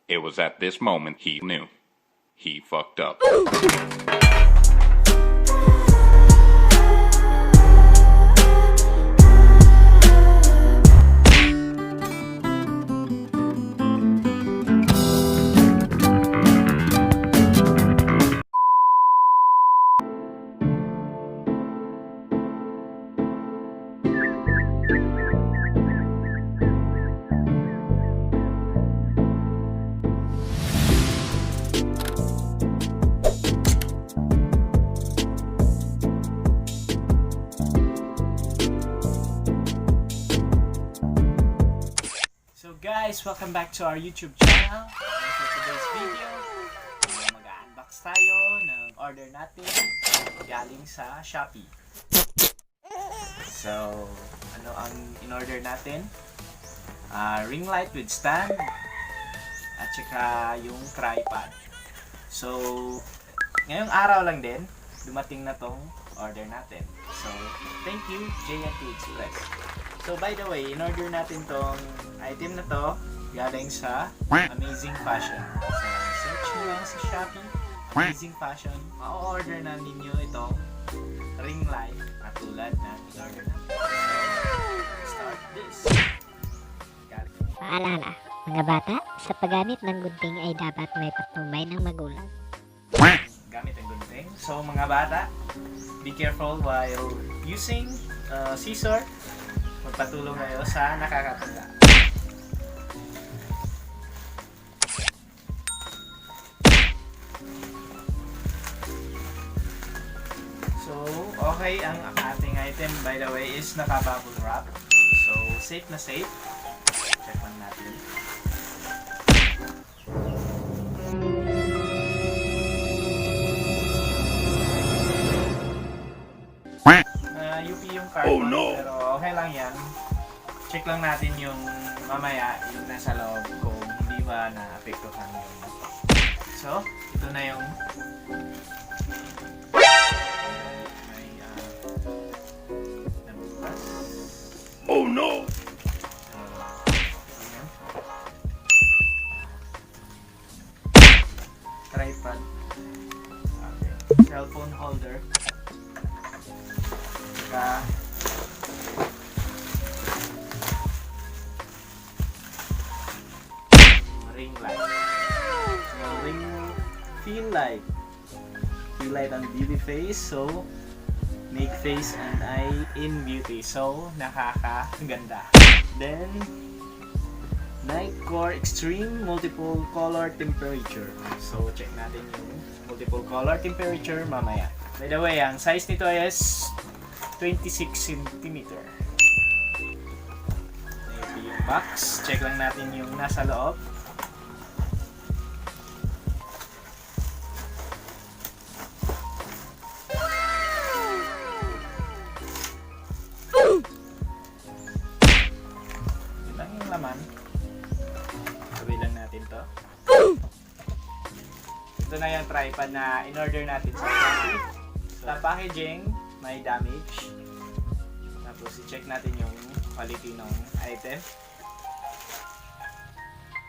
It was at this moment he knew. He fucked up. Guys, welcome back to our YouTube channel. And for today's video, mag-unbox tayo ng order natin galing sa Shopee. So, ano ang in-order natin? Ring light with stand at saka yung tripod. So, ngayong araw lang din, dumating na tong order natin. So, thank you, J&T Express. So, by the way, in-order natin tong item na to galing sa Amazing Fashion. So, search nyo lang sa Shopee, Amazing Fashion. Ma-order na ninyo itong ring light na tulad na in-order natin. So, start this. Paalala, mga bata, sa paggamit ng gunting ay dapat may patnubay ng magulang. Gamit ang gunting. So, mga bata, be careful while using scissor. Magpatulong kayo sa nakakatanda. So, okay, ang ating item by the way is naka-bubble wrap. So, safe na safe. Check lang natin. UP yung carbon, pero okay lang yan. Check lang natin yung mamaya, yung nasa loob kung hindi ba na-apektuhan yung. So, ito na yung may nabukas. Oh no! Tripod. Okay. Cellphone holder. Saka ring light. Feel light on baby face, so make face and eye in beauty. So nakakaganda. Then Night Core Extreme Multiple Color Temperature. So check natin yung multiple color temperature mamaya. By the way, ang size nito is 26 cm. Ito yung box. Check lang natin yung nasa loob. Ito lang yung laman. Sabi lang natin to. Ito na yung tripod na in-order natin sa Shopee. Sa packaging, may damage. Tapos i-check natin yung quality ng item.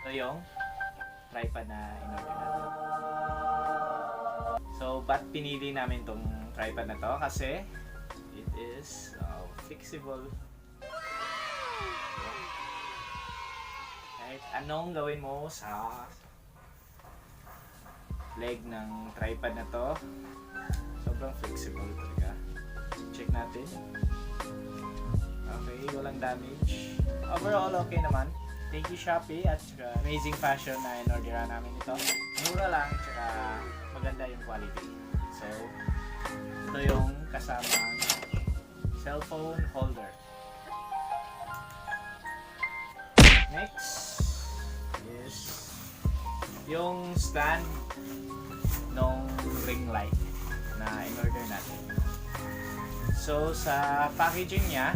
Ito yung tripod na in-order natin. So, ba't pinili namin tong tripod na to? Kasi it is fixable. Kahit anong gawin mo sa leg ng tripod na to, sobrang flexible talaga. Check natin. Okay, walang damage. Overall, okay naman. Thank you Shopee at Amazing Fashion na in-orderan namin ito. Mura lang, tsaka maganda yung quality. So, ito yung kasamang cellphone holder. Next is yung stand ng ring light na in-order natin. So, sa packaging niya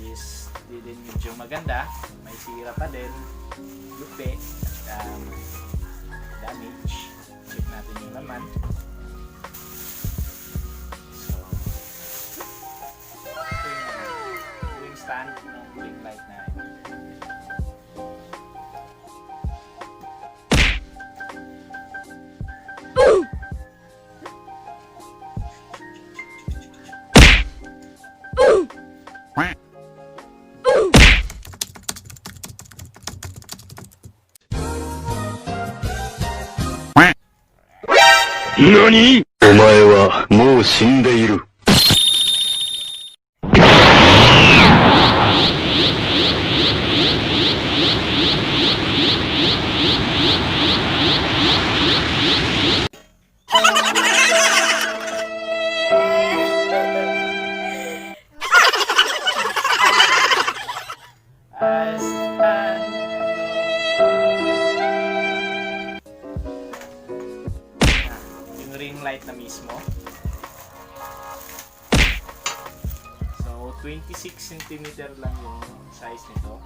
is di din medyo maganda. May sira pa din, lupi, damage. Check natin yung laman. So, ito yung stand ng ring light na in-order. 何？お前はもう死んでいる。Yung ring light na mismo. So 26 cm lang yung size nito.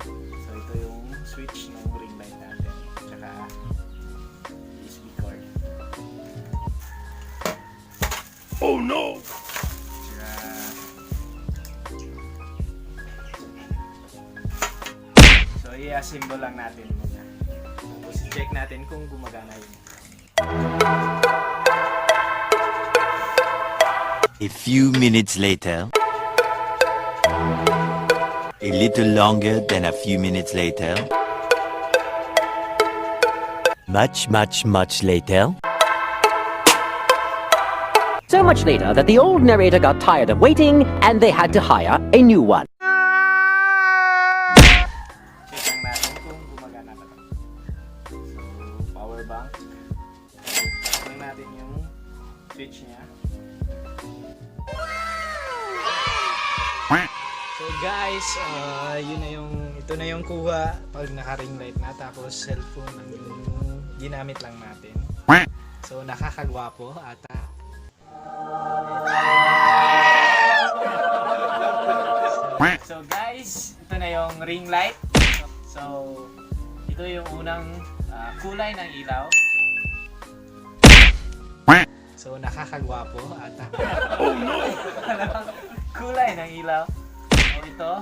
So ito yung switch ng ring light natin. Tsaka USB cord. Oh no! So i-assemble lang natin muna. Tapos i-check natin kung gumagana yun. A few minutes later. A little longer than a few minutes later. Much later. So much later that the old narrator got tired of waiting and they had to hire a new one. Check lang natin kung gumagana ba ito. So power bank. Check lang natin yung switch niya. So guys, ito na yung kuha pag naka-ring light na, tapos cellphone ang yung ginamit lang natin. So nakakagwapo ata. So guys, ito na yung ring light. So ito yung unang kulay ng ilaw. So nakakagwapo ata. Oh no! Kulay ng ilaw. So ito,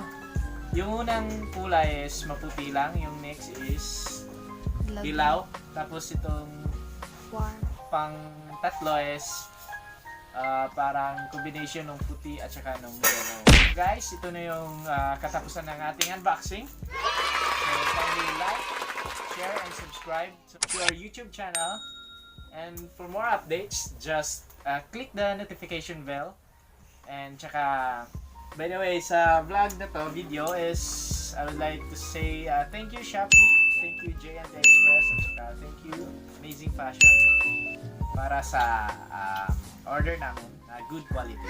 yung unang kulay is maputi lang, yung next is ilaw. Tapos itong pang tatlo is parang combination ng puti at saka ng yellow. Guys, ito na yung katapusan ng ating unboxing. So kindly like, share, and subscribe to our YouTube channel. And for more updates, just click the notification bell. And tsaka, by the way, sa vlog na to, video is, I would like to say thank you SHOPEE, thank you JNT Express, at tsaka thank you Amazing Fashion para sa order namin na good quality.